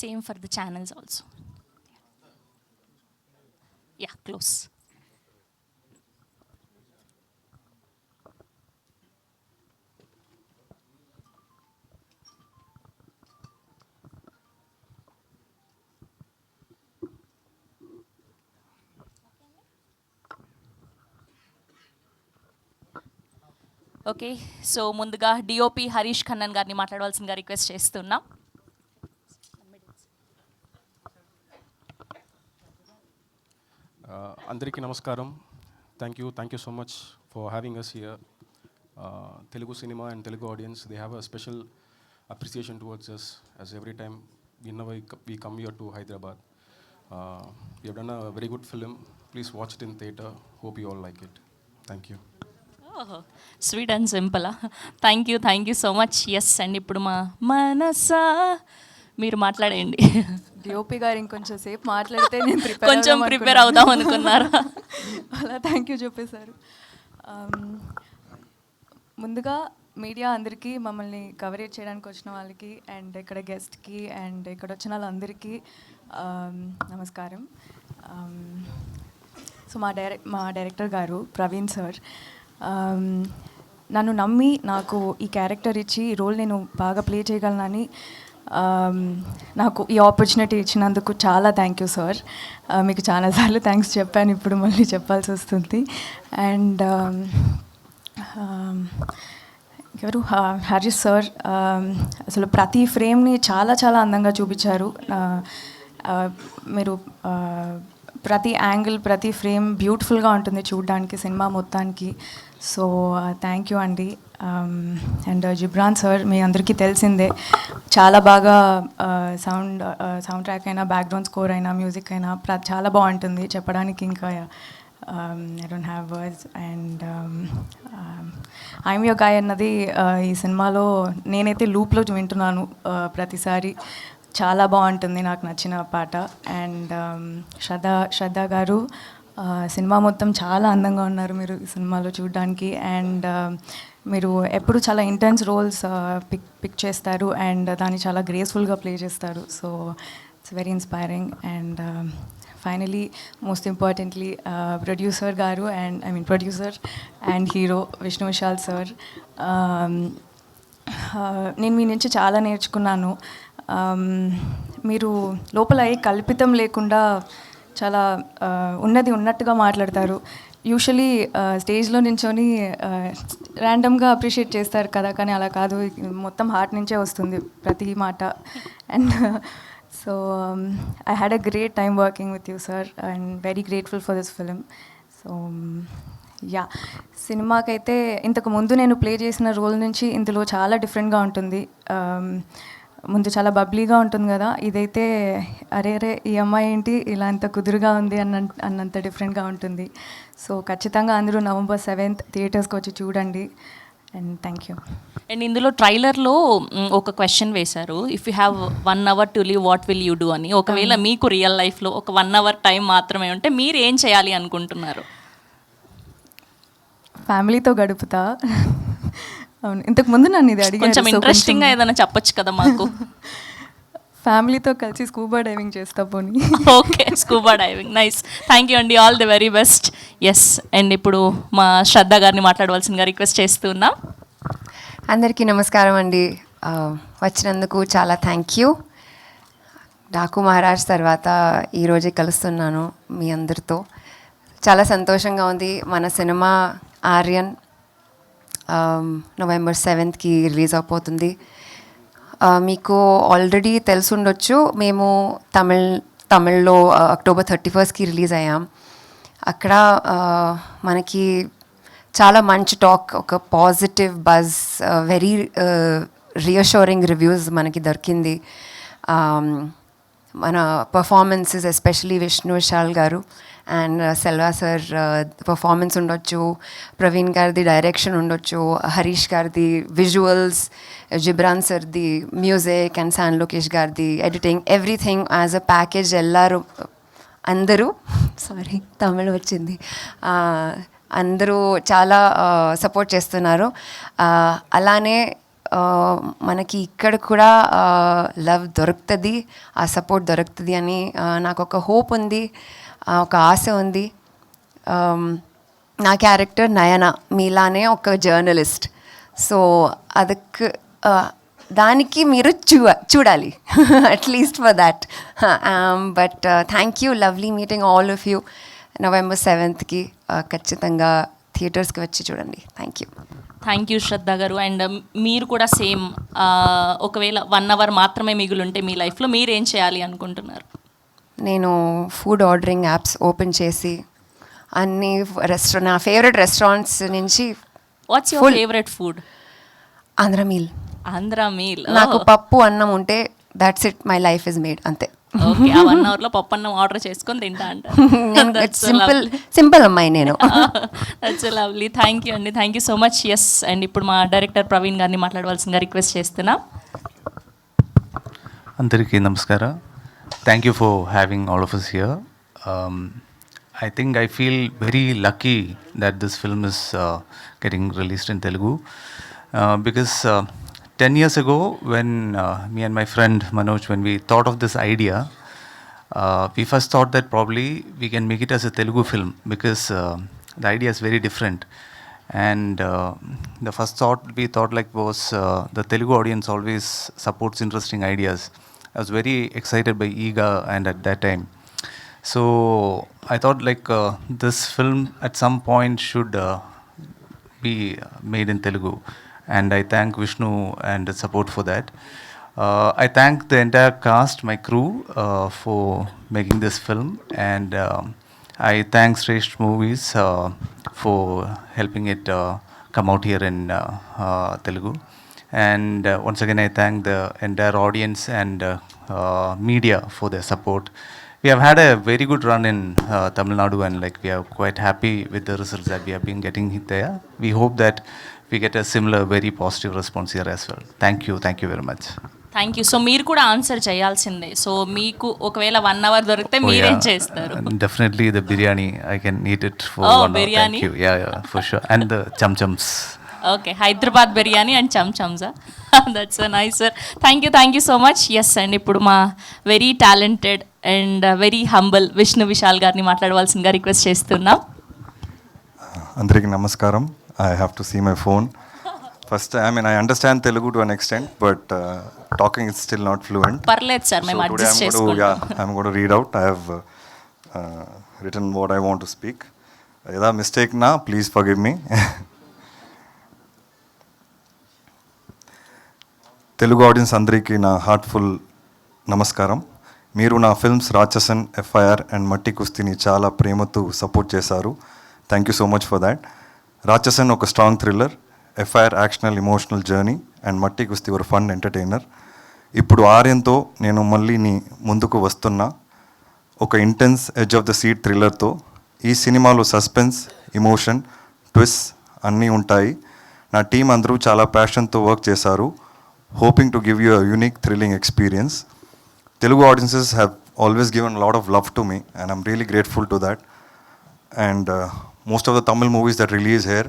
Same for the channels also. Yeah, close. Okay, so ముందుగా DOP Harish Khannan గారిని మాట్లాడవలసిందిగా request చేస్తున్నాం. అందరికీ నమస్కారం. Thank you so much for having us here. Telugu cinema and Telugu audience, they have a special appreciation towards us as every time we come here to Hyderabad. We have done a very good film. Please watch it in theatre. Hope you all like it. Thank you. Sweet and simple. Thank you so much. Yes, and ఇప్పుడు మా మనసా మీరు మాట్లాడేయండి. DOP గారు ఇంకొంచెం సేపు మాట్లాడితే నేను కొంచెం prepare అవుదాం అనుకున్నారా? అలా థ్యాంక్ యూ చెప్పేశారు. ముందుగా మీడియా అందరికీ, మమ్మల్ని కవరేజ్ చేయడానికి వచ్చిన వాళ్ళకి, అండ్ ఇక్కడ గెస్ట్కి, అండ్ ఇక్కడ వచ్చిన వాళ్ళందరికీ నమస్కారం. సో మా డైరెక్టర్ గారు ప్రవీణ్ సార్ నన్ను నమ్మి నాకు ఈ క్యారెక్టర్ ఇచ్చి ఈ రోల్ నేను బాగా ప్లే చేయగలనని నాకు ఈ ఆపర్చునిటీ ఇచ్చినందుకు చాలా థ్యాంక్ యూ సార్. మీకు చాలాసార్లు థ్యాంక్స్ చెప్పాను, ఇప్పుడు మళ్ళీ చెప్పాల్సి వస్తుంది. అండ్ ఎవరు హరీష్ సార్ అసలు ప్రతి ఫ్రేమ్ని చాలా చాలా అందంగా చూపించారు. మీరు ప్రతి యాంగిల్, ప్రతి ఫ్రేమ్ బ్యూటిఫుల్గా ఉంటుంది చూడడానికి సినిమా మొత్తానికి. సో థ్యాంక్ యూ అండి. అండ్ జిబ్రాన్ సార్ మీ అందరికీ తెలిసిందే, చాలా బాగా సౌండ్ ట్రాక్ అయినా, బ్యాక్గ్రౌండ్ స్కోర్ అయినా, మ్యూజిక్ అయినా చాలా బాగుంటుంది. చెప్పడానికి ఇంకా I don't have words. And I'm your guy అన్నది ఈ సినిమాలో నేనైతే లూప్లో వింటున్నాను ప్రతిసారి. చాలా బాగుంటుంది, నాకు నచ్చిన పాట. అండ్ శ్రద్ధ గారు సినిమా మొత్తం చాలా అందంగా ఉన్నారు మీరు ఈ సినిమాలో చూడడానికి. అండ్ మీరు ఎప్పుడు చాలా ఇంటెన్స్ రోల్స్ పిక్ చేస్తారు, అండ్ దాన్ని చాలా గ్రేస్ఫుల్గా ప్లే చేస్తారు. So it's very inspiring. And finally, most importantly, producer గారు, and producer and hero Vishnu Vishal sir, నేను మీ నుంచి చాలా నేర్చుకున్నాను. మీరు లోపల ఏ కల్పితం లేకుండా చాలా ఉన్నది ఉన్నట్టుగా మాట్లాడతారు. యూజువలీ స్టేజ్లో నించొని ర్యాండమ్గా అప్రిషియేట్ చేస్తారు కదా, కానీ అలా కాదు, మొత్తం హార్ట్ నుంచే వస్తుంది ప్రతి మాట. And so I had a great time working with you sir, and very grateful for this film. So yeah, సినిమాకైతే ఇంతకు ముందు నేను ప్లే చేసిన రోల్ నుంచి ఇందులో చాలా డిఫరెంట్గా ఉంటుంది. ముందు చాలా బబ్లీగా ఉంటుంది కదా, ఇదైతే అరే ఈ అమ్మాయి ఏంటి ఇలా అంత కుదురుగా ఉంది అన్నంత డిఫరెంట్గా ఉంటుంది. సో ఖచ్చితంగా అందరూ November 7th థియేటర్స్కి వచ్చి చూడండి. And thank you. అండ్ ఇందులో ట్రైలర్లో ఒక క్వశ్చన్ వేశారు, if you have 1 hour to live what will you do అని. ఒకవేళ మీకు రియల్ లైఫ్లో ఒక 1 hour టైం మాత్రమే ఉంటే మీరు ఏం చేయాలి అనుకుంటున్నారు? ఫ్యామిలీతో గడుపుతా. అవును, ఇంతకు ముందు నన్ను ఇది అడిగారు. కొంచెం ఇంట్రెస్టింగ్గా ఏదైనా చెప్పొచ్చు కదా మాకు. ఫ్యామిలీతో కలిసి స్కూబా డైవింగ్ చేస్తా పోనీ. Okay, scuba diving, nice. Thank you అండి, all the very best. Yes, and ఇప్పుడు మా శ్రద్ధ గారిని మాట్లాడవలసిందిగా రిక్వెస్ట్ చేస్తున్నాం. అందరికీ నమస్కారం అండి. వచ్చినందుకు చాలా థ్యాంక్ యూ. డాకు మహారాజ్ తర్వాత ఈరోజే కలుస్తున్నాను మీ అందరితో. చాలా సంతోషంగా ఉంది. మన cinema Aryan November 7th release అయిపోతుంది. మీకు ఆల్రెడీ తెలుసుండొచ్చు, మేము తమిళ్లో October 31st రిలీజ్ అయ్యాం. అక్కడ మనకి చాలా మంచి టాక్, ఒక positive buzz, very reassuring reviews మనకి దొరికింది. మన పర్ఫార్మెన్సెస్, ఎస్పెషలీ విష్ణు విశాల్ గారు అండ్ సెల్వా సార్ పర్ఫార్మెన్స్ ఉండొచ్చు, ప్రవీణ్ గారిది డైరెక్షన్ ఉండొచ్చు, హరీష్ గారిది విజువల్స్, జిబ్రాన్ సార్ది మ్యూజిక్, అండ్ శాన్ లోకేష్ గారిది editing, everything as a package. అందరూ తమిళ్ వచ్చింది, అందరూ చాలా సపోర్ట్ చేస్తున్నారు. అలానే మనకి ఇక్కడ కూడా లవ్ దొరుకుతుంది, ఆ సపోర్ట్ దొరుకుతుంది అని నాకు ఒక హోప్ ఉంది, ఒక ఆశ ఉంది. నా క్యారెక్టర్ నయన మీలానే ఒక జర్నలిస్ట్. సో ಅದಕ್ಕೆ దానికి మీరు చూడాలి at least for that. But thank you, lovely meeting all of you. November 7th ఖచ్చితంగా థియేటర్స్కి వచ్చి చూడండి. Thank you. థ్యాంక్ యూ శ్రద్ధ గారు. అండ్ మీరు కూడా సేమ్, ఒకవేళ 1 hour మాత్రమే మిగులుంటే మీ లైఫ్లో మీరు ఏం చేయాలి అనుకుంటున్నారు? నేను ఫుడ్ ఆర్డరింగ్ యాప్స్ ఓపెన్ చేసి అన్ని నా ఫేవరెట్ రెస్టారెంట్స్ నుంచి what's your favourite food? Andhra meal. Andhra meal. నాకు పప్పు అన్నం ఉంటే that's it, my life is made, అంతే. ఓకే, ఆ 1 hourలో పప్పు అన్నం ఆర్డర్ చేసుకొని తింటా అంటారు. సింపుల్ అమ్మాయి నేను. That's lovely. థ్యాంక్ యూ అండి, thank you so much. Yes, and ఇప్పుడు మా డైరెక్టర్ ప్రవీణ్ గారిని మాట్లాడవలసిందిగా రిక్వెస్ట్ చేస్తున్నా. అందరికీ నమస్కారం. Thank you for having all of us here. I think I feel very lucky that this film is getting released in Telugu, because 10 years ago when me and my friend Manoj, when we thought of this idea, we first thought that probably we can make it as a Telugu film, because the idea is very different. And the first thought we thought like was the Telugu audience always supports interesting ideas. I was very excited by Ega and at that time. So I thought like this film at some point should be made in Telugu, and I thank Vishnu and the support for that. I thank the entire cast, my crew, for making this film, and I thank Shrestha Movies for helping it come out here in Telugu. And once again, I thank the entire audience and media for their support. We have had a very good run in Tamil Nadu, and like we are quite happy with the results that we have been getting there. We hope that we get a similar very positive response here as well. Thank you very much. Thank you. So మీరు కూడా answer చేయాల్సిందే. So మీకు ఒకవేళ 1 hour దొరికితే మీరేం చేస్తారు? Definitely the biryani. I can eat it for 1 hour. Biryani? Thank you. Yeah, for sure. And the cham-chams. Okay, Hyderabad biryani and చమ్చమ్సా. That's nice sir. Thank you so much. Yes, and ఇప్పుడు మా very talented and very humble Vishnu Vishal గారిని మాట్లాడవలసిందిగా request చేస్తున్నాం. అందరికీ నమస్కారం. I have to see my phone. First, I mean, I understand Telugu to an extent, but talking is still not fluent. పర్లేదు sir, మేము adjust చేసుకుంటాం. I'm going to read out. I have written what I want to speak. ఏదా mistake na, please forgive me. Telugu audience అందరికీ నా heartful నమస్కారం. మీరు నా films Ratsasan, FIR and మట్టి కుస్తీని చాలా ప్రేమతో సపోర్ట్ చేశారు. Thank you so much for that. Ratsasan ఒక strong thriller, FIR actional emotional journey and Matti Kusthi ఒక ఫన్ ఎంటర్టైనర్. ఇప్పుడు ఆర్యన్తో నేను మళ్ళీ ముందుకు వస్తున్నా ఒక intense edge of the seat థ్రిల్లర్తో. ఈ సినిమాలో సస్పెన్స్, ఎమోషన్, ట్విస్ట్ అన్నీ ఉంటాయి. నా టీం అందరూ చాలా ప్యాషన్తో వర్క్ చేశారు, hoping to give you a unique, thrilling experience. Telugu audiences have always given a lot of love to me, and I'm really grateful to that. And most of the Tamil movies that release here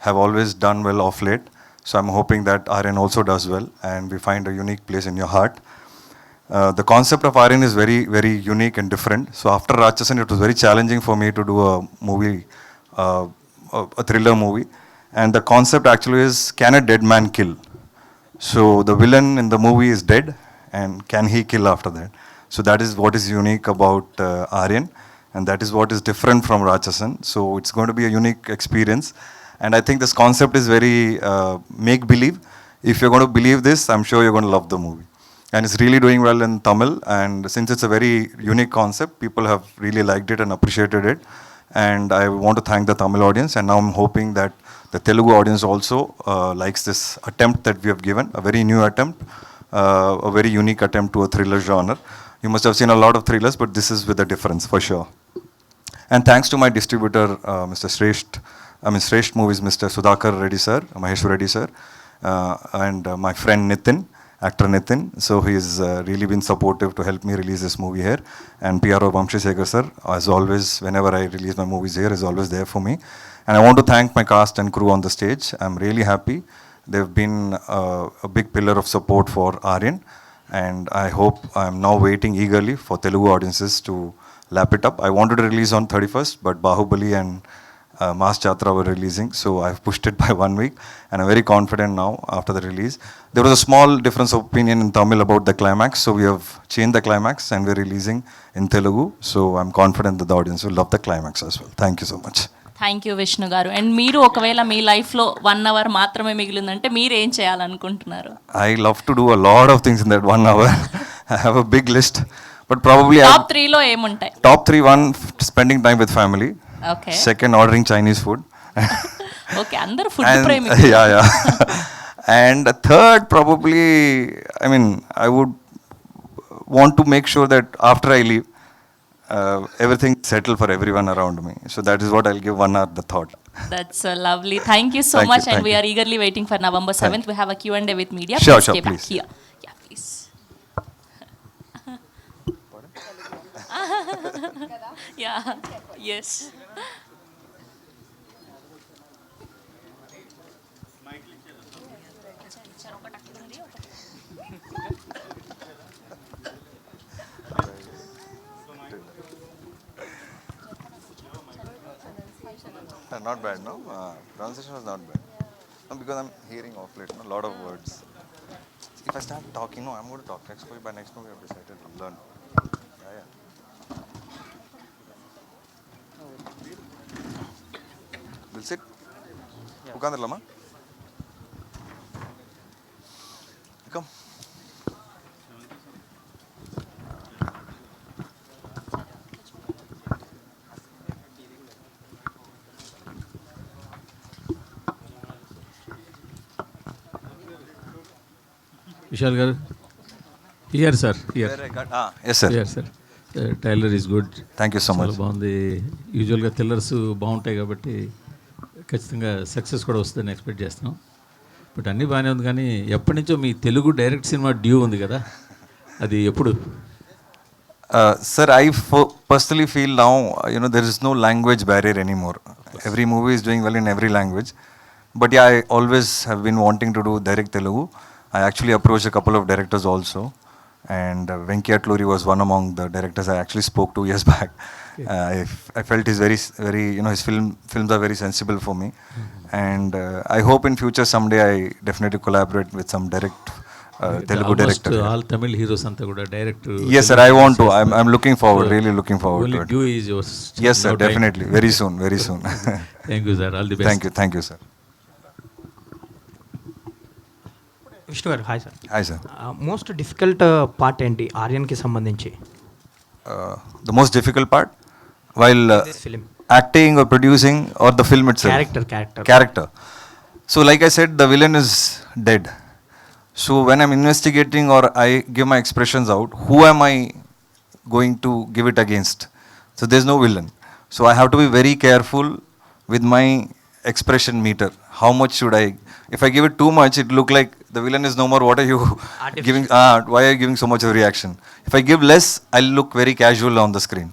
have always done well of late. So I'm hoping that Aaryan also does well, and we find a unique place in your heart. The concept of Aaryan is very, very unique and different. So after Rakshasan, it was very challenging for me to do a movie, a thriller movie. And the concept actually is, can a dead man kill? So the villain in the movie is dead, and can he kill after that? So that is what is unique about Aaryan, and that is what is different from Rakshasan. So it's going to be a unique experience, and I think this concept is very make-believe. If you're going to believe this, I'm sure you're going to love the movie. And it's really doing well in Tamil, and since it's a very unique concept, people have really liked it and appreciated it. And I want to thank the Tamil audience, and now I'm hoping that the Telugu audience also likes this attempt that we have given, a very new attempt, a very unique attempt to a thriller genre. You must have seen a lot of thrillers, but this is with a difference for sure. And thanks to my distributor, Mr. Shrestha Movies, Mr. Sudhakar Reddy sir, Maheshwar Reddy sir, and my friend Nitin, actor Nitin. So he's really been supportive to help me release this movie here. And PRO Vamshi Sekhar sir, as always, whenever I release my movies here, is always there for me. And I want to thank my cast and crew on the stage. I'm really happy. They've been a big pillar of support for Aaryan, and I hope I'm now waiting eagerly for Telugu audiences to lap it up. I wanted to release on 31st, but Bahubali and Manasa Chowdary were releasing, so I've pushed it by 1 week, and I'm very confident now after the release. There was a small difference of opinion in Tamil about the climax, so we have changed the climax and we're releasing in Telugu. So I'm confident that the audience will love the climax as well. Thank you so much. Thank you Vishnu గారు. And మీరు ఒకవేళ మీ లైఫ్లో 1 hour మాత్రమే మిగిలిందంటే మీరు ఏం చేయాలనుకుంటున్నారు? I love to do a lot of things in that 1 hour. I have a big list, but probably top 3లో ఏముంటాయి? top 3, one, spending time with family. Okay. Second, ordering Chinese food. Okay, అందరూ food And ప్రేమికులు. yeah. And third, probably, I mean, I would want to make sure that after I leave, everything settled for everyone around me. So that is what I'll give 1 hour the thought. That's lovely. Thank you so Thank much. you, And thank we you. are eagerly waiting for November 7th. We have a Q&A with media. Sure, Please stay back please. here. Yeah, please. Yeah, yes. Not bad, no? Pronunciation was not bad. No, because I'm hearing off late, a lot of words. If I start talking, no, I'm going to talk. Next movie, by next movie, I've decided to learn. Yeah. Will sit? Ukandarlama? Come. Vishal గారు, here sir, here. Yes, sir. Here sir. Trailer is good. Thank you so చాలా much. బాగుంది. యూజువల్గా thrillers బాగుంటాయి కాబట్టి ఖచ్చితంగా success కూడా వస్తుందని expect చేస్తున్నాం. బట్ అన్నీ బాగానే ఉంది, కానీ ఎప్పటి నుంచో మీ తెలుగు డైరెక్ట్ సినిమా డ్యూ ఉంది కదా, అది ఎప్పుడు? Sir, I personally feel now, there is no language barrier anymore. Every movie is doing well in every language. But yeah, I always have been wanting to do direct Telugu. I actually approached a couple of directors also. And Venki Atluri was one among the directors I actually spoke 2 years back. I felt he's very, his films are very sensible for me. And I hope in future someday I definitely collaborate with some Telugu director. All Tamil heroes అంతా కూడా direct. Yes, sir, I want to. I'm looking forward, really looking forward to it. Due is yours. Yes, sir, definitely. Very soon, very soon. Thank you sir, all the best. Thank you, sir. Vishnu గారు, hi sir. Hi, sir. Most difficult part ఏంటి ఆర్యన్కి సంబంధించి? The most difficult part while This film. acting or producing or the film itself? Character. So like I said, the villain is dead. So when I'm investigating or I give my expressions out, who am I going to give it against? So there's no villain. So I have to be very careful with my expression meter. How much should I? If I give it too much, it look like the villain is no more. What are you giving? Why are you giving so much of reaction? If I give less, I'll look very casual on the screen.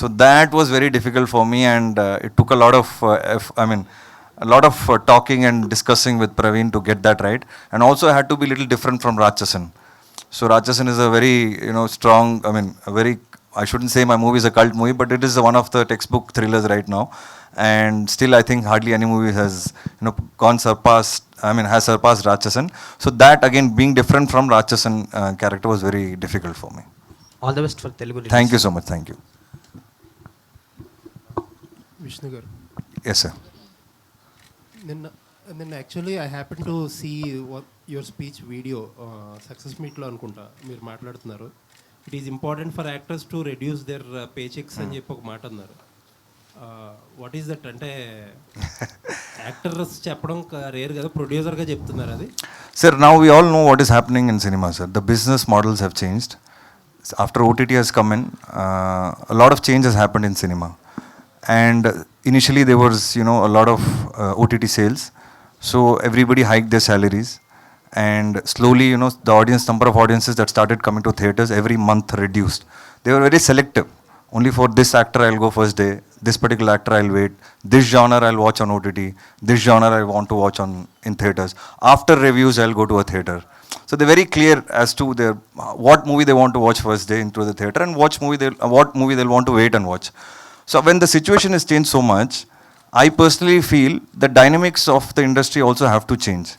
So that was very difficult for me, and it took a lot of talking and discussing with Praveen to get that right. And also I had to be a little different from Ratchasan. So Ratchasan is a very strong. I shouldn't say my movie is a cult movie, but it is one of the textbook thrillers right now. And still, I think hardly any movie has has surpassed Ratchasan. So that again, being different from Ratchasan character was very difficult for me. All the best for Telugu. Thank you so much. Thank you. Vishnu గారు, Yes, sir. నిన్న actually I happen to see your speech video success మీట్లో అనుకుంటా మీరు మాట్లాడుతున్నారు. It is important for actors to reduce their pay checks అని చెప్పి ఒక మాట అన్నారు. What is that? అంటే యాక్టర్స్ చెప్పడం రేర్ కదా, ప్రొడ్యూసర్గా చెప్తున్నారు అది. Sir, now we all know what is happening in cinema, sir. The business models have changed. After OTT has come in, a lot of change has happened in cinema. And initially there was, a lot of OTT sales. So everybody hiked their salaries. And slowly, the number of audiences that started coming to theaters every month reduced. They were very selective. Only for this actor I'll go first day, this particular actor I'll wait, this genre I'll watch on OTT, this genre I want to watch in theaters. After reviews I'll go to a theater. So they're very clear as to their what movie they want to watch first day into the theater and what movie they'll want to wait and watch. So when the situation has changed so much, I personally feel the dynamics of the industry also have to change.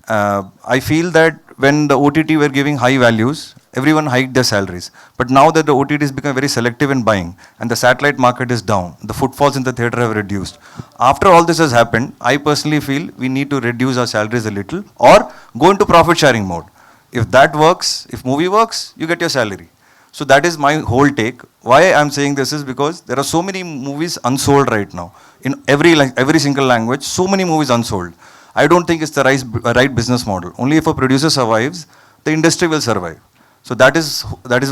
I feel that when the OTT were giving high values, everyone hiked their salaries. But now that the OTT has become very selective in buying and the satellite market is down, the footfalls in the theater have reduced. After all this has happened, I personally feel we need to reduce our salaries a little or go into profit sharing mode. If that works, if movie works, you get your salary. So that is my whole take. Why I'm saying this is because there are so many movies unsold right now. In every single language, so many movies unsold. I don't think it's the right business model. Only if a producer survives, the industry will survive. So that is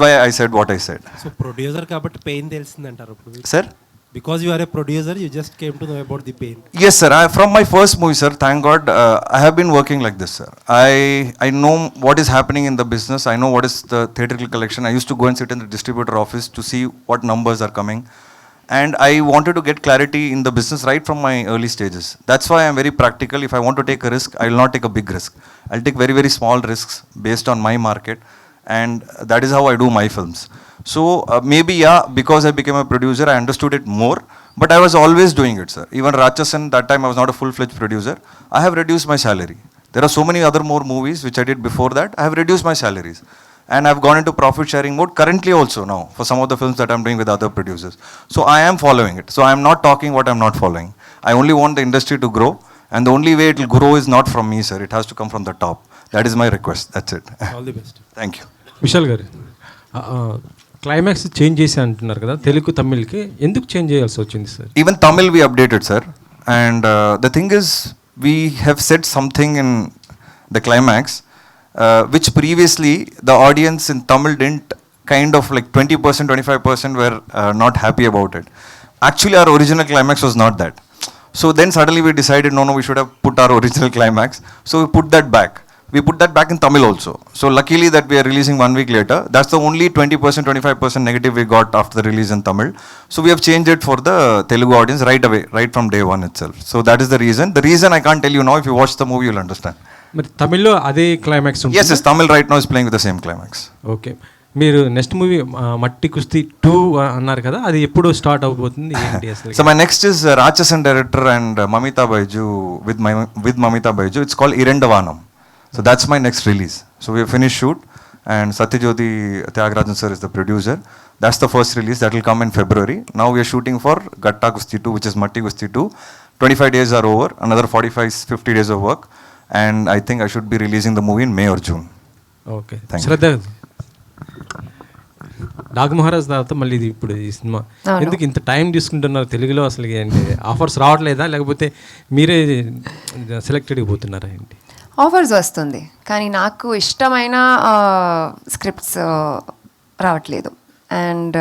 why I said what I said. So producer kabatti pain telisindantaru appudu. Sir? Because you are a producer, you just came to know about the pain. Yes, sir. From my first movie, sir, thank God, I have been working like this, sir. I know what is happening in the business. I know what is the theatrical collection. I used to go and sit in the distributor office to see what numbers are coming. And I wanted to get clarity in the business right from my early stages. That's why I'm very practical. If I want to take a risk, I will not take a big risk. I'll take very, very small risks based on my market. And that is how I do my films. So maybe, yeah, because I became a producer, I understood it more. But I was always doing it, sir. Even Ratchasan, that time I was not a full-fledged producer. I have reduced my salary. There are so many other more movies which I did before that. I have reduced my salaries. And I've gone into profit sharing mode currently also now for some of the films that I'm doing with other producers. So I am following it. So I'm not talking what I'm not following. I only want the industry to grow. And the only way it will grow is not from me, sir. It has to come from the top. That is my request. That's it. All the best. Thank you. Vishal గారు climax change చేసి అంటున్నారు కదా తెలుగు తమిళ్కి ఎందుకు change చేయాల్సి వచ్చింది sir? Even Tamil we updated, sir. And the thing is, we have said something in the climax which previously the audience in Tamil didn't, kind of like 20%, 25% were not happy about it. Actually, our original climax was not that. So then suddenly we decided, no, we should have put our original climax. So we put that back. We put that back in Tamil also. So luckily that we are releasing 1 week later. That's the only 20%, 25% negative we got after the release in Tamil. So we have changed it for the Telugu audience right away, right from day one itself. So that is the reason. The reason I can't tell you now. If you watch the movie, you'll understand. మరి తమిళ్లో అదే climax ఉంటుంది? Yes, Tamil right now is playing with the same climax. Okay. మీరు next movie మట్టి కుస్తీ 2 అన్నారు కదా, అది ఎప్పుడు స్టార్ట్ అవబోతుంది ఏంటి అసలు? So my next is Ratchasan director and Mamita Baiju with Mamita Baiju. It's called Irendavanam. So that's my next release. So we have finished shoot and Satyajyoti Tyagarajan sir is the producer. That's the first release that will come in February. Now we are shooting for Gatta Kusti 2, which is Matti Kusti 2. 25 days are over, another 45-50 days of work, and I think I should be releasing the movie in May or June. Okay. Thank you. శ్రద్ధ నాగ్ మహారాజ్ తర్వాత మళ్ళీ ఇది ఇప్పుడు ఈ cinema ఎందుకు ఇంత time తీసుకుంటున్నారు తెలుగులో? అసలు ఏంటి ఆఫర్స్ రావట్లేదా, లేకపోతే మీరే సెలెక్టెడ్గా పోతున్నారా ఏంటి? ఆఫర్స్ వస్తుంది, కానీ నాకు ఇష్టమైన స్క్రిప్ట్స్ రావట్లేదు. అండ్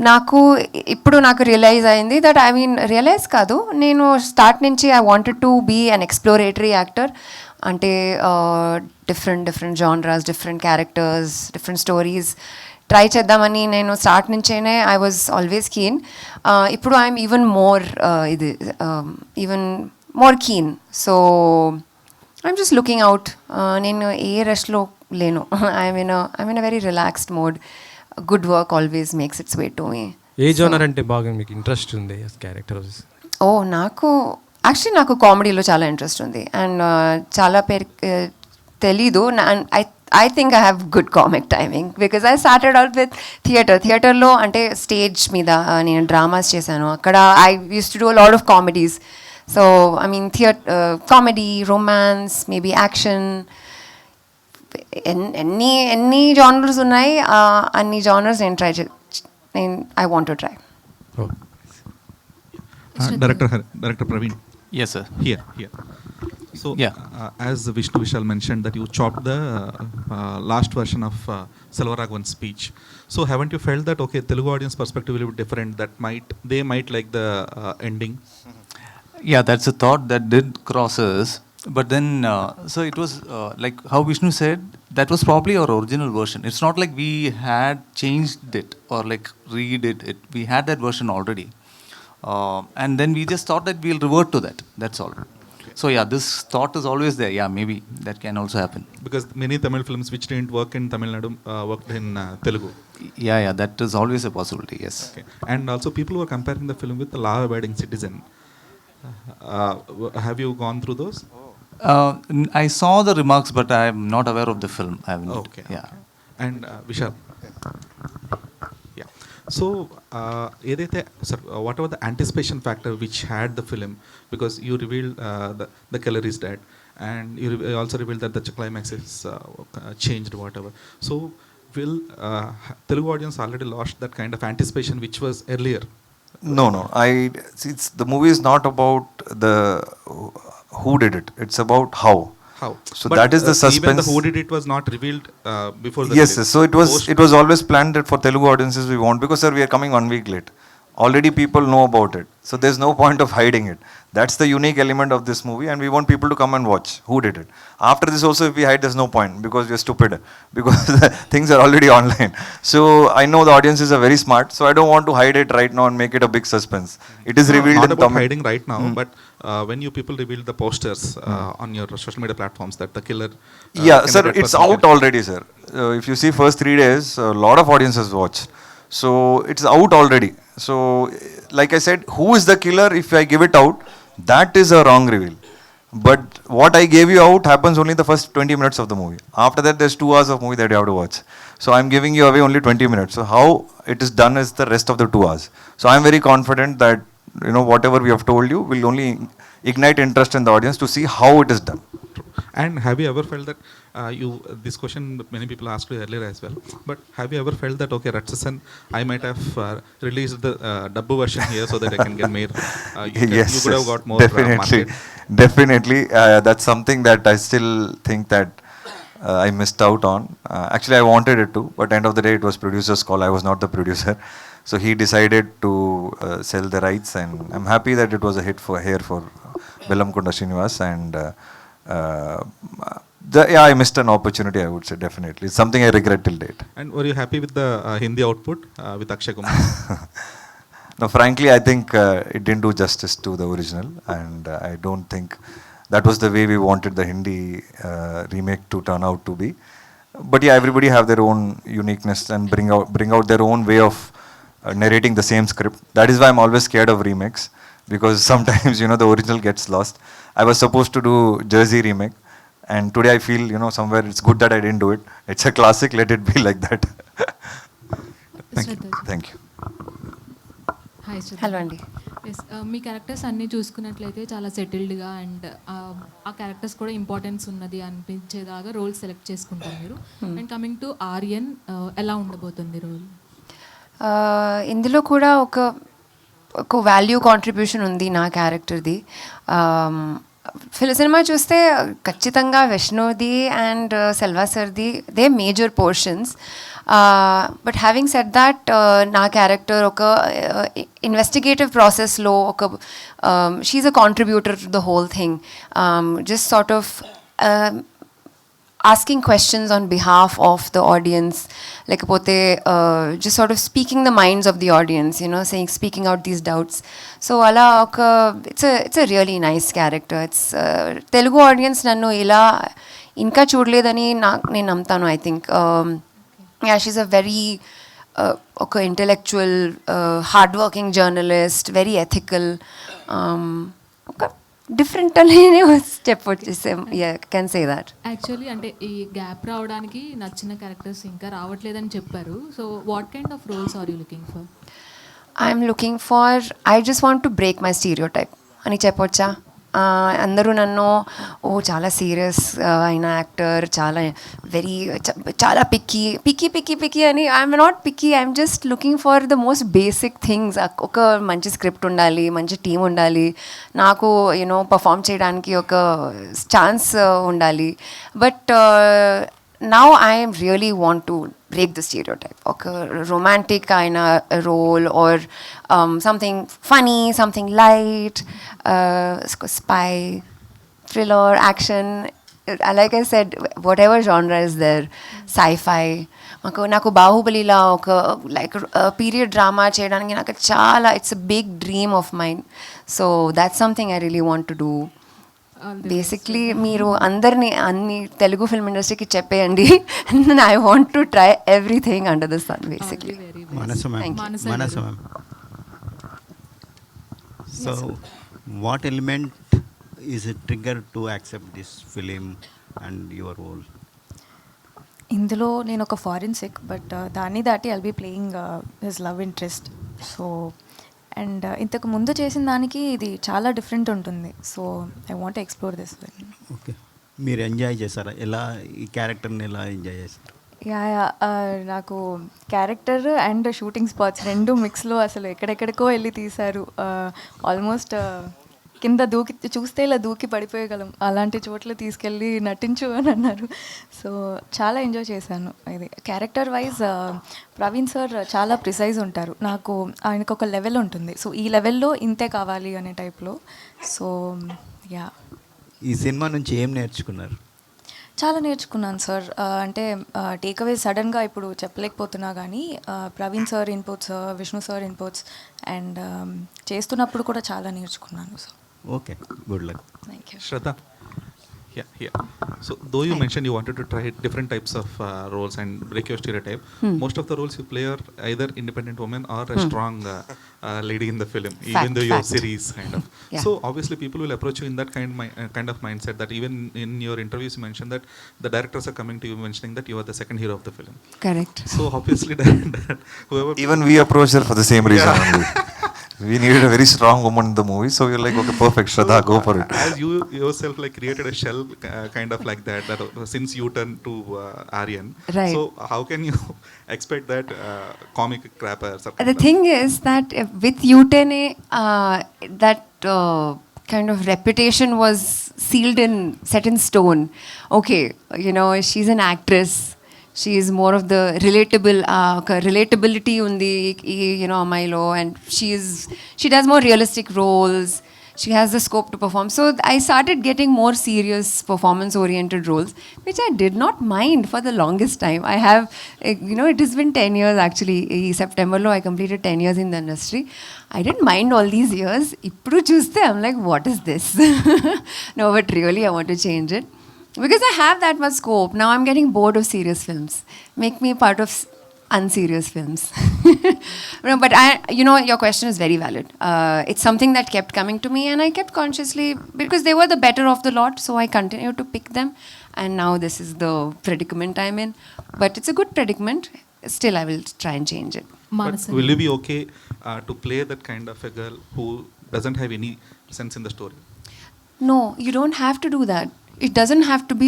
నాకు రియలైజ్ అయింది దట్ రియలైజ్ కాదు, నేను స్టార్ట్ నుంచి I wanted to be an exploratory actor. అంటే different genres, different characters, different stories try చేద్దామని నేను స్టార్ట్ నుంచేనే ఐ వాజ్ ఆల్వేస్ కీన్. ఇప్పుడు I'm even more keen. So I'm just looking out. నేను ఏ రష్లో లేను. I'm in a very relaxed mode. Good work always makes its way to me. ఏ genre అంటే బాగా మీకు ఇంట్రెస్ట్ ఉంది క్యారెక్టర్స్? నాకు కామెడీలో చాలా ఇంట్రెస్ట్ ఉంది. అండ్ చాలా పేరు తెలీదు. I think I have good comic timing because I started out with థియేటర్లో అంటే స్టేజ్ మీద నేను డ్రామాస్ చేశాను. అక్కడ I used to do a lot of comedies. So comedy, romance, maybe action, ఎన్ని జానర్స్ ఉన్నాయి, అన్ని జానర్స్ నేను I want to try. Director Praveen. Yes, sir. Here. So, Yeah. As Vishnu Vishal mentioned that you chopped the last version of Selvaraghavan's speech. So, haven't you felt that, okay, Telugu audience perspective will be different, that they might like the ending? Yeah, that's a thought that did cross us. But then, so it was like how Vishnu said, that was probably our original version. It's not like we had changed it or like redid it. We had that version already. And then we just thought that we'll revert to that. That's all. So yeah, this thought is always there. Yeah, maybe that can also happen. Because many Tamil films which didn't work in Tamil Nadu worked in Telugu. Yeah, that is always a possibility, yes. Okay. And also people were comparing the film with The Law-Abiding Citizen. Have you gone through those? I saw the remarks, but I am not aware of the film. I haven't. Okay. Yeah. Okay. And Vishal. Yeah. So, what about the anticipation factor which had the film? Because you revealed the killer is dead, and you also revealed that the climax is changed, whatever. So, will Telugu audience already lost that kind of anticipation which was earlier? No. The movie is not about the who did it. It's about how. How? So But, that is the suspense. Even the who did it was not revealed before the Yes, release. so it was always planned that for Telugu audiences we want, because sir, we are coming 1 week late. Already people know about it, so there's no point of hiding it. That's the unique element of this movie, and we want people to come and watch who did it. After this also, if we hide, there's no point, because we're stupid, because things are already online. So I know the audiences are very smart, so I don't want to hide it right now and make it a big suspense. It is revealed Not in about Tamil. hiding right now, but when you people revealed the posters on your social media platforms that the killer. Yeah, can sir, be dead it's person. out already, sir. If you see first 3 days, a lot of audiences watched. So it's out already. So like I said, who is the killer? If I give it out, that is a wrong reveal. But what I gave you out happens only the first 20 minutes of the movie. After that, there's 2 hours of movie that you have to watch. So I'm giving you away only 20 minutes. So how it is done is the rest of the 2 hours. So I'm very confident that, you know, whatever we have told you will only ignite interest in the audience to see how it is done. And have you ever felt that this question many people asked you earlier as well, but have you ever felt that, okay, Ratchasan, I might have released the dubbo version here so that I can get more, Yes, you could have got more definitely. market. Definitely. That's something that I still think that I missed out on. Actually, I wanted it to, but end of the day, it was producer's call. I was not the producer. So he decided to sell the rights, and I'm happy that it was a hit for Bellamkonda Srinivas, and I missed an opportunity, I would say, definitely. It's something I regret till date. And were you happy with the Hindi output with Akshay Kumar? No, frankly, I think it didn't do justice to the original, and I don't think that was the way we wanted the Hindi remake to turn out to be. But yeah, everybody have their own uniqueness and bring out their own way of narrating the same script. That is why I'm always scared of remakes, because sometimes, you know, the original gets lost. I was supposed to do Jersey remake, and today I feel, you know, somewhere it's good that I didn't do it. It's a classic, let it be like that. Thank you. Hi Shraddha. Hello అండి. Yes మీ characters అన్నీ చూసుకున్నట్లయితే చాలా సెటిల్డ్గా and ఆ characters కూడా importance ఉన్నది అనిపించేదాగా role select చేసుకుంటారు మీరు. And coming to Aryan, ఎలా ఉండబోతుంది రోల్? ఇందులో కూడా ఒక వాల్యూ కాంట్రిబ్యూషన్ ఉంది నా క్యారెక్టర్ది. సినిమా చూస్తే ఖచ్చితంగా విష్ణుది అండ్ సెల్వా సర్ది they major portions. But having said that, నా క్యారెక్టర్ ఒక ఇన్వెస్టిగేటివ్ ప్రాసెస్లో she a contributor to the whole thing. Just sort of asking questions on behalf of the audience, lekapothe just sort of speaking the minds of the audience, you know, speaking out these doubts. So ala it's a really nice character. It's Telugu audience nannu ila inka chudledani nenu namtanu, I think. Yeah, she's a very intellectual, hardworking journalist, very ethical, different అనే చెప్పొచ్చేసాం. Can say that. Actually అంటే ఈ gap రావడానికి నచ్చిన characters ఇంకా రావట్లేదని చెప్పారు. So what kind of roles are you looking for? I'm looking for, I just want to break my stereotype అని చెప్పొచ్చా. అందరూ నన్ను చాలా సీరియస్ అయిన యాక్టర్, చాలా పిక్కీ అని. I'm not picky, I'm just looking for the most basic things. ఒక మంచి స్క్రిప్ట్ ఉండాలి, మంచి టీం ఉండాలి, నాకు యూనో పర్ఫామ్ చేయడానికి ఒక ఛాన్స్ ఉండాలి. But now I really want to break the stereotype. Okay, romantic kind of role, or something funny, something light, spy, thriller, action. Like I said, whatever genre is there, sci-fi. నాకు బాహుబలిలా ఒక like period drama చేయడానికి నాకు చాలా it's a big dream of mind. So that's something I really want to do. Basically మీరు అందరినీ అన్ని Telugu film ఇండస్ట్రీకి చెప్పేయండి. I want to try everything under the sun basically. Manasa ma'am. Manasa ma'am. So, what element is a trigger to accept this film and your role? ఇందులో నేను ఒక forensic, but దాన్ని దాటి I'll be playing his love interest. So and ఇంతకు ముందు చేసిన దానికి ఇది చాలా డిఫరెంట్ ఉంటుంది. So I want explore this. Okay, మీరు ఎంజాయ్ చేశారా? ఎలా ఈ క్యారెక్టర్ని ఎలా ఎంజాయ్ చేశారు? యా, నాకు క్యారెక్టర్ అండ్ షూటింగ్ స్పాట్స్ రెండు మిక్స్లో అసలు ఎక్కడెక్కడికో వెళ్ళి తీశారు. ఆల్మోస్ట్ కింద దూకి చూస్తే ఇలా దూకి పడిపోయగలం అలాంటి చోట్ల తీసుకెళ్ళి నటించు అని అన్నారు. సో చాలా ఎంజాయ్ చేశాను. ఇది క్యారెక్టర్ వైజ్ ప్రవీణ్ సార్ చాలా ప్రిసైజ్ ఉంటారు. నాకు ఆయనకు ఒక లెవెల్ ఉంటుంది. సో ఈ లెవెల్లో ఇంతే కావాలి అనే టైప్లో. సో యా, ఈ సినిమా నుంచి ఏం నేర్చుకున్నారు? చాలా నేర్చుకున్నాను సార్. అంటే టేక్అవే సడన్గా ఇప్పుడు చెప్పలేకపోతున్నా కానీ Praveen sir inputs, Vishnu sir inputs and చేస్తున్నప్పుడు కూడా చాలా నేర్చుకున్నాను. So okay, good luck. Thank you. Shraddha. Yeah. So, though you mentioned you wanted to try different types of roles and break your stereotype, most of the roles you play are either independent woman or a strong lady in the film, even though you're series kind of. Yeah. So, obviously, people will approach you in that kind of mindset that even in your interviews you mentioned that the directors are coming to you mentioning that you are the second hero of the film. Correct. So, obviously, whoever... Even we approached her for the same reason only. We needed a very strong woman in the movie, so we're like, okay, perfect, Shraddha, go for it. As you yourself like created a shell kind of like that since you turned to Aaryan. Right. So how can you expect that comic crapper? The thing is that with Utene, that kind of reputation was set in stone. Okay, you know, she's an actress. She is more of the relatability undi, you know, Amilo, and she does more realistic roles. She has the scope to perform. So I started getting more serious performance-oriented roles, which I did not mind for the longest time. I have, you know, it has been 10 years actually. In September, I completed 10 years in the industry. I didn't mind all these years. Ippudu chuste, I'm like, what is this? No, but really, I want to change it. Because I have that much scope. Now I'm getting bored of serious films. Make me part of unserious films. No, but you know, your question is very valid. It's something that kept coming to me, and I kept consciously, because they were the better of the lot, so I continued to pick them. And now this is the predicament I'm in. But it's a good predicament. Still, I will try and change it. But will you be okay to play that kind of a girl who doesn't have any sense in the story? No, you don't have to do that. It doesn't have to be,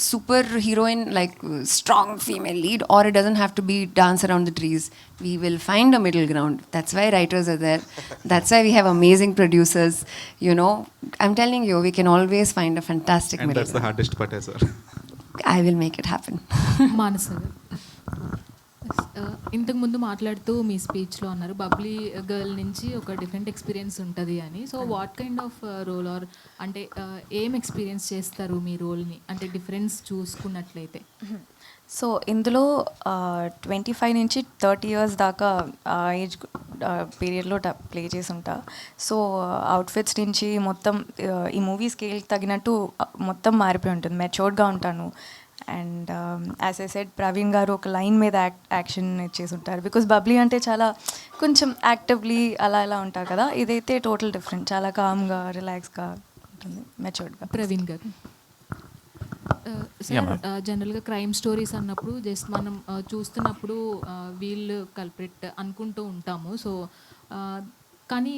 super heroine, like strong female lead, or it doesn't have to be dance around the trees. We will find a middle ground. That's why writers are there. That's why we have amazing producers. You know, I'm telling you, we can always find a fantastic And middle that's the ground. hardest part as well. I will make it happen. మానస ఇంతకు ముందు మాట్లాడుతూ మీ స్పీచ్లో అన్నారు Babli girl నుంచి ఒక different experience ఉంటుంది అని. So what kind of role are అంటే ఏం ఎక్స్పీరియన్స్ చేస్తారు మీ రోల్ని, అంటే డిఫరెన్స్ చూసుకున్నట్లయితే? సో ఇందులో 25 నుంచి 30 ఇయర్స్ దాకా ఏజ్ పీరియడ్లో ప్లే చేసి ఉంటా. సో అవుట్ఫిట్స్ నుంచి మొత్తం ఈ మూవీ స్కేల్కి తగినట్టు మొత్తం మారిపోయి ఉంటుంది. మెచ్యూర్డ్గా ఉంటాను. And as I said, Praveen గారు ఒక లైన్ మీద యాక్షన్ ఇచ్చేసి ఉంటారు. బికాస్ బబ్లీ అంటే చాలా కొంచెం యాక్టివ్లీ అలా ఉంటారు కదా. ఇదైతే టోటల్ డిఫరెంట్, చాలా కామ్గా రిలాక్స్గా ఉంటుంది, మెచ్యూర్డ్గా. ప్రవీణ్ గారు సార్, జనరల్గా క్రైమ్ స్టోరీస్ అన్నప్పుడు జస్ట్ మనం చూస్తున్నప్పుడు వీళ్ళు కల్ప్రిట్ అనుకుంటూ ఉంటాము. సో కానీ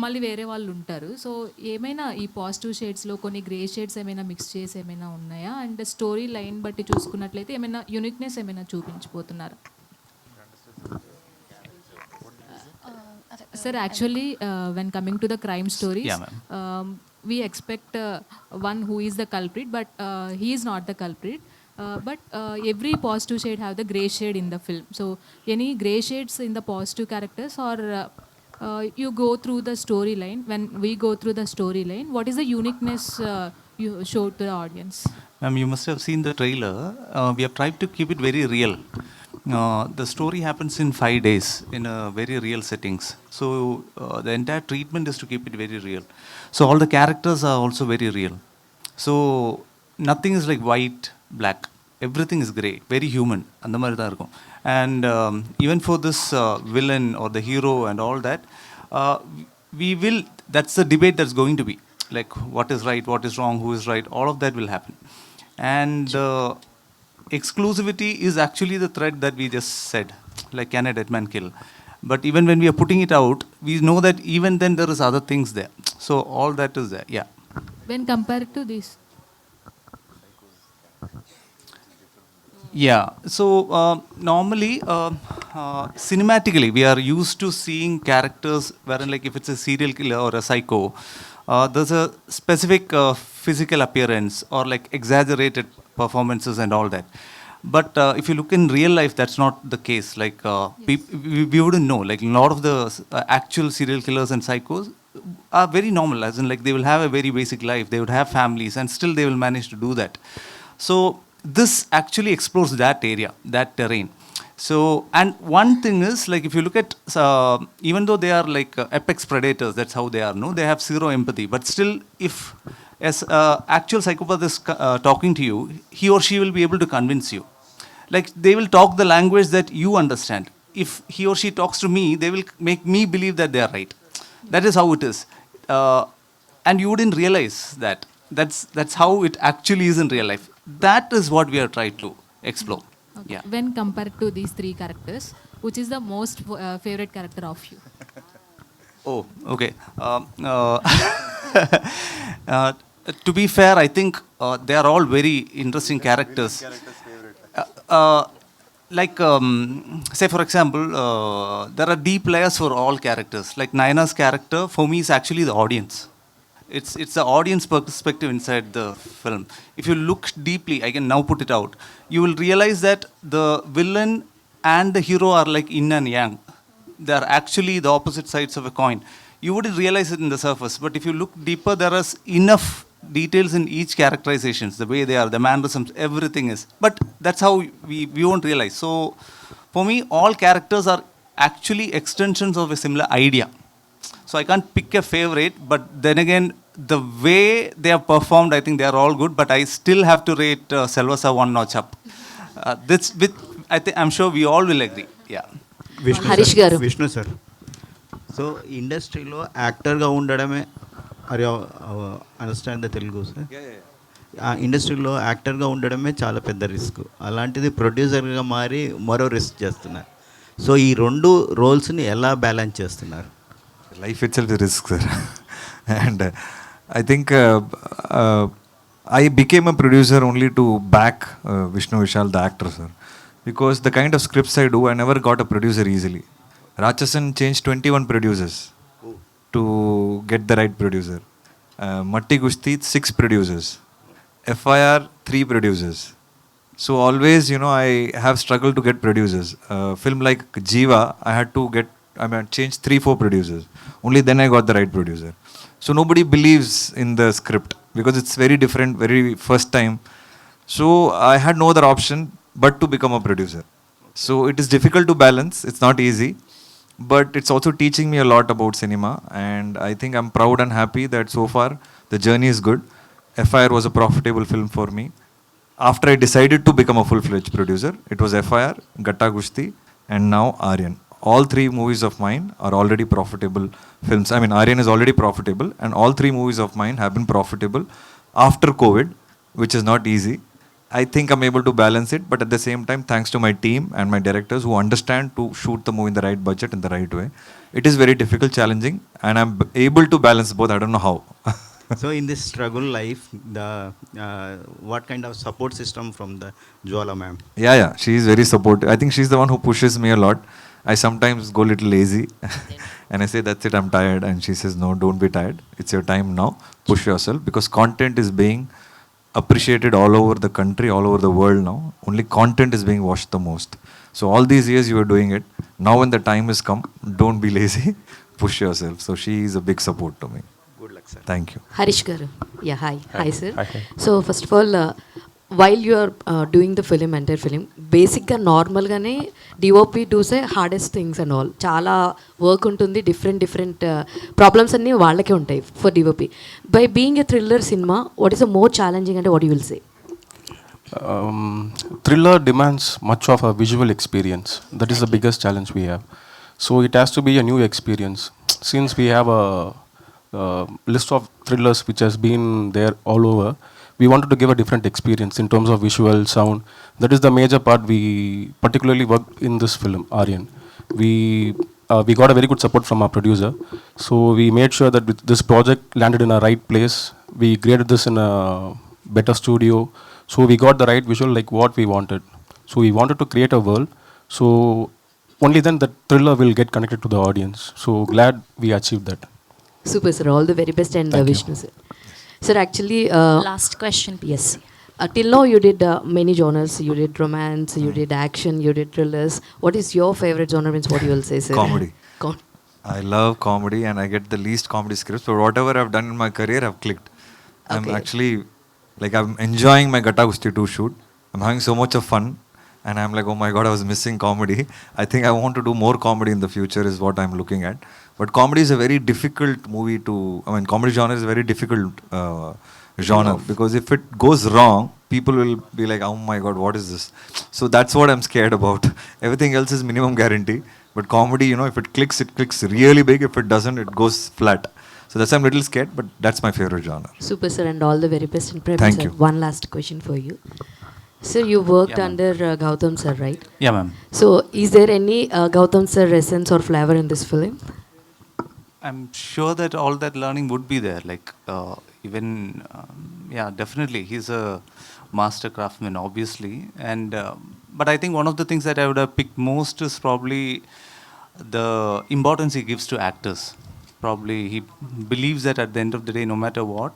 మళ్ళీ వేరే వాళ్ళు ఉంటారు. సో ఏమైనా ఈ పాజిటివ్ షేడ్స్లో కొన్ని గ్రే షేడ్స్ ఏమైనా మిక్స్ చేసి ఏమైనా ఉన్నాయా? అండ్ స్టోరీ లైన్ బట్టి చూసుకున్నట్లయితే ఏమైనా యూనిక్నెస్ ఏమైనా చూపించిపోతున్నారా? Sir, actually when coming to the crime stories, we expect one who is the culprit, but he is not the culprit. But every positive shade have the grey shade in the film. So any grey shades in the positive characters, or you go through the storyline. When we go through the storyline, what is the uniqueness you show to the audience? You must have seen the trailer. We have tried to keep it very real. The story happens in 5 days in a very real settings. So the entire treatment is to keep it very real. So all the characters are also very real. So nothing is like white, black. Everything is grey, very human. அந்த மாதிரி தான் இருக்கும். And even for this villain or the hero and all that, we will. That's the debate that's going to be. Like what is right, what is wrong, who is right. All of that will happen. And exclusivity is actually the thread that we just said. Like can a dead man kill? But even when we are putting it out, we know that even then there is other things there. So all that is there. Yeah. When compared to this. Yeah, so normally, cinematically, we are used to seeing characters wherein, like, if it's a serial killer or a psycho, there's a specific physical appearance or like exaggerated performances and all that. But if you look in real life, that's not the case. Like, we wouldn't know. Like, a lot of the actual serial killers and psychos are very normal, as in, like, they will have a very basic life. They would have families, and still they will manage to do that. So this actually explores that area, that terrain. So, and one thing is, like, if you look at, even though they are like apex predators, that's how they are, no? They have zero empathy. But still, if as actual psychopath is talking to you, he or she will be able to convince you. Like, they will talk the language that you understand. If he or she talks to me, they will make me believe that they are right. That is how it is. And you wouldn't realize that. That's how it actually is in real life. That is what we are trying to explore. Okay. Yeah. When compared to these three characters, which is the most favorite character of you? Oh, okay. To be fair, I think they are all very interesting characters. Like, say for example, there are deep layers for all characters. Like Nayana's character, for me, is actually the audience. It's the audience perspective inside the film. If you look deeply, I can now put it out, you will realize that the villain and the hero are like yin and yang. They are actually the opposite sides of a coin. You wouldn't realize it in the surface, but if you look deeper, there is enough details in each characterizations, the way they are, the mannerisms, everything is. But that's how we won't realize. So for me, all characters are actually extensions of a similar idea. So I can't pick a favorite, but then again, the way they have performed, I think they are all good. But I still have to rate Selvasa one notch up. This with I'm sure we all will agree. Yeah. Harish garu. Vishnu sir. So industry lo actor ga undadame, are you understand the Telugu sir? Yeah. ఇండస్ట్రీలో యాక్టర్గా ఉండడమే చాలా పెద్ద risk. అలాంటిది ప్రొడ్యూసర్గా మారి మరో risk చేస్తున్నారు. సో ఈ రెండు రోల్స్ని ఎలా బ్యాలెన్స్ చేస్తున్నారు? Life itself is risk, sir. And I think I became a producer only to back Vishnu Vishal, the actor, sir. Because the kind of scripts I do, I never got a producer easily. Rachasan changed 21 producers to get the right producer. Matti Gusti, 6 producers. FIR, 3 producers. So always, I have struggled to get producers. Film like Jiva, I had to change 3-4 producers. Only then I got the right producer. So nobody believes in the script because it's very different, very first time. So I had no other option but to become a producer. So it is difficult to balance. It's not easy, but it's also teaching me a lot about cinema. And I think I'm proud and happy that so far the journey is good. FIR was a profitable film for me. After I decided to become a full-fledged producer, it was FIR, Gatta Gushti, and now Aaryan. All 3 movies of mine are already profitable films. I mean, Aaryan is already profitable, and all 3 movies of mine have been profitable after COVID, which is not easy. I think I'm able to balance it, but at the same time, thanks to my team and my directors who understand to shoot the movie in the right budget in the right way, it is very difficult, challenging, and I'm able to balance both. I don't know how. So in this struggle life, what kind of support system from the Jwala ma'am? Yeah, she is very supportive. I think she's the one who pushes me a lot. I sometimes go a little lazy and I say, that's it, I'm tired. And she says, no, don't be tired. It's your time now. Push yourself, because content is being appreciated all over the country, all over the world now. Only content is being watched the most. So all these years you were doing it. Now when the time has come, don't be lazy. push yourself. So she is a big support to me. Good luck, sir. Thank you. Harish Garu. Yeah, hi. Hi, sir. Hi. So, first of all, while you are doing the film, entire film, బేసిక్గా నార్మల్గానే DOP does a hardest things and all. చాలా work ఉంటుంది, different problems అన్నీ వాళ్ళకే ఉంటాయి for DOP. By being a thriller cinema, what is the more challenging అంటే what you will say? Thriller demands much of a visual experience. That is the biggest challenge we have. So it has to be a new experience. Since we have a list of thrillers which has been there all over, we wanted to give a different experience in terms of visual, sound. That is the major part we particularly worked in this film, Aaryan. We got a very good support from our producer. So we made sure that this project landed in a right place. We graded this in a better studio. So we got the right visual like what we wanted. So we wanted to create a world. So only then the thriller will get connected to the audience. So glad we achieved that. Super, sir. All the very best. And Vishnu, sir. Sir, actually... Last question. Yes. Till now you did many genres. You did romance, you did action, you did thrillers. What is your favorite genre? Means what you will say, sir? Comedy. I love comedy and I get the least comedy scripts. But whatever I've done in my career, I've clicked. I'm actually... Like I'm enjoying my Gata Gusti 2 shoot. I'm having so much of fun. And I'm like, oh my God, I was missing comedy. I think I want to do more comedy in the future is what I'm looking at. But comedy is a very difficult movie to... comedy genre is a very difficult genre. Because if it goes wrong, people will be like, oh my God, what is this? So that's what I'm scared about. Everything else is minimum guarantee. But comedy, if it clicks really big. If it doesn't, it goes flat. So that's why I'm a little scared, but that's my favorite genre. Super, sir, and all the very best. And Prem, Thank sir, you. one last question for you. Sir, you worked under Gautam sir, right? Yeah, ma'am. So, is there any Gautam sir essence or flavor in this film? I'm sure that all that learning would be there. Like, definitely. He's a master craftsman, obviously. And but I think one of the things that I would have picked most is probably the importance he gives to actors. Probably he believes that at the end of the day, no matter what,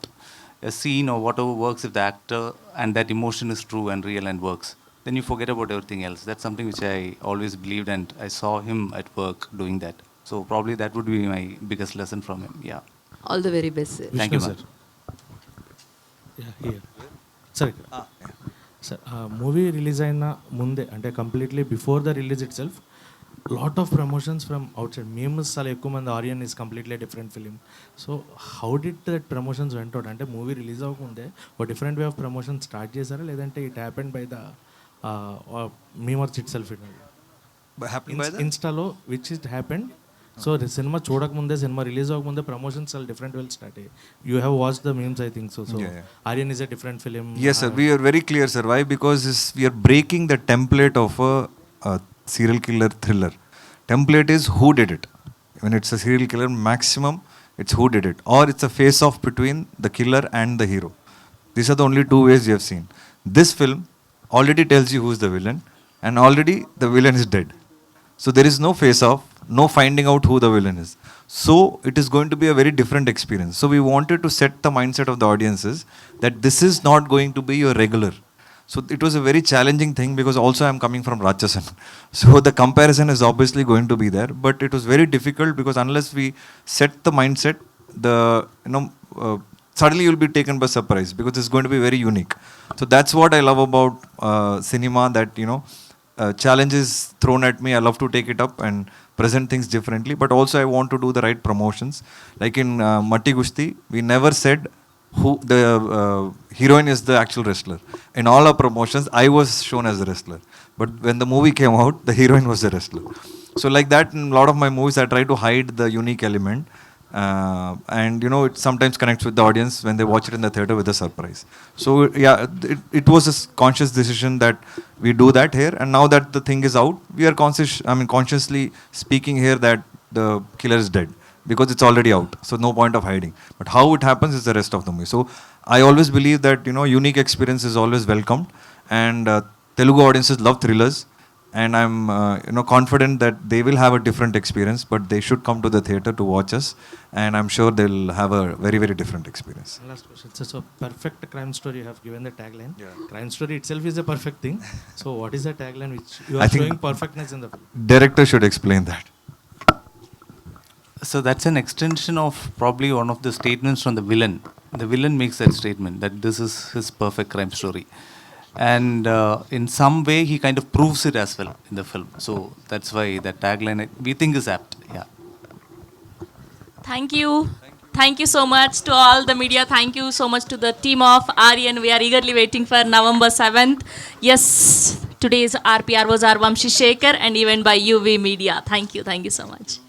a scene or whatever works if the actor and that emotion is true and real and works, then you forget about everything else. That's something which I always believed, and I saw him at work doing that. So probably that would be my biggest lesson from him. Yeah. All the very best, sir. Thank you, sir. ma'am. Yeah, here. Sorry. Sir, movie release అయిన ముందే అంటే completely before the release itself lot of promotions from outside. Memes చాలా ఎక్కువ మంది Aryan is completely different film. So how did that promotions went out? అంటే movie release అవ్వకముందే ఒక different way of promotion start చేశారా, లేదంటే it happened by the memers itself ఇన్స్టాలో which it happened? So cinema చూడకముందే, సినిమా రిలీజ్ అవ్వకముందే promotions చాలా different well start అయ్యాయి. You have watch the memes I think so. So Aryan is a different film. Yes, sir. We are very clear, sir. Why? Because we are breaking the template of a serial killer thriller. Template is who did it. When it's a serial killer, maximum it's who did it, or it's a face-off between the killer and the hero. These are the only two ways you have seen. This film already tells you who's the villain, and already the villain is dead. So there is no face-off, no finding out who the villain is. So it is going to be a very different experience. So we wanted to set the mindset of the audiences that this is not going to be your regular. So it was a very challenging thing because also I'm coming from Ratchasan. So the comparison is obviously going to be there, but it was very difficult because unless we set the mindset, suddenly you'll be taken by surprise because it's going to be very unique. So that's what I love about cinema, that challenge is thrown at me. I love to take it up and present things differently, but also I want to do the right promotions. Like in Matti Gusti, we never said who the heroine is the actual wrestler. In all our promotions, I was shown as a wrestler. But when the movie came out, the heroine was the wrestler. So like that, in a lot of my movies, I try to hide the unique element. And it sometimes connects with the audience when they watch it in the theater with a surprise. So yeah, it was a conscious decision that we do that here. And now that the thing is out, we are consciously speaking here that the killer is dead. Because it's already out, so no point of hiding. But how it happens is the rest of the movie. So I always believe that unique experience is always welcomed, and Telugu audiences love thrillers, and I'm confident that they will have a different experience, but they should come to the theater to watch us, and I'm sure they'll have a very, very different experience. Last question. So perfect crime story, you have given the tagline. Crime story itself is a perfect thing. So what is the tagline which you are showing perfectness in the film? Director should explain that. So that's an extension of probably one of the statements from the villain. The villain makes that statement that this is his perfect crime story. And in some way, he kind of proves it as well in the film. So that's why that tagline, we think, is apt. Yeah. Thank you. Thank you so much to all the media. Thank you so much to the team of Aaryan. We are eagerly waiting for November 7th. Yes, today's RPR was our Vamshi Shekhar and event by UV Media. Thank you. Thank you so much.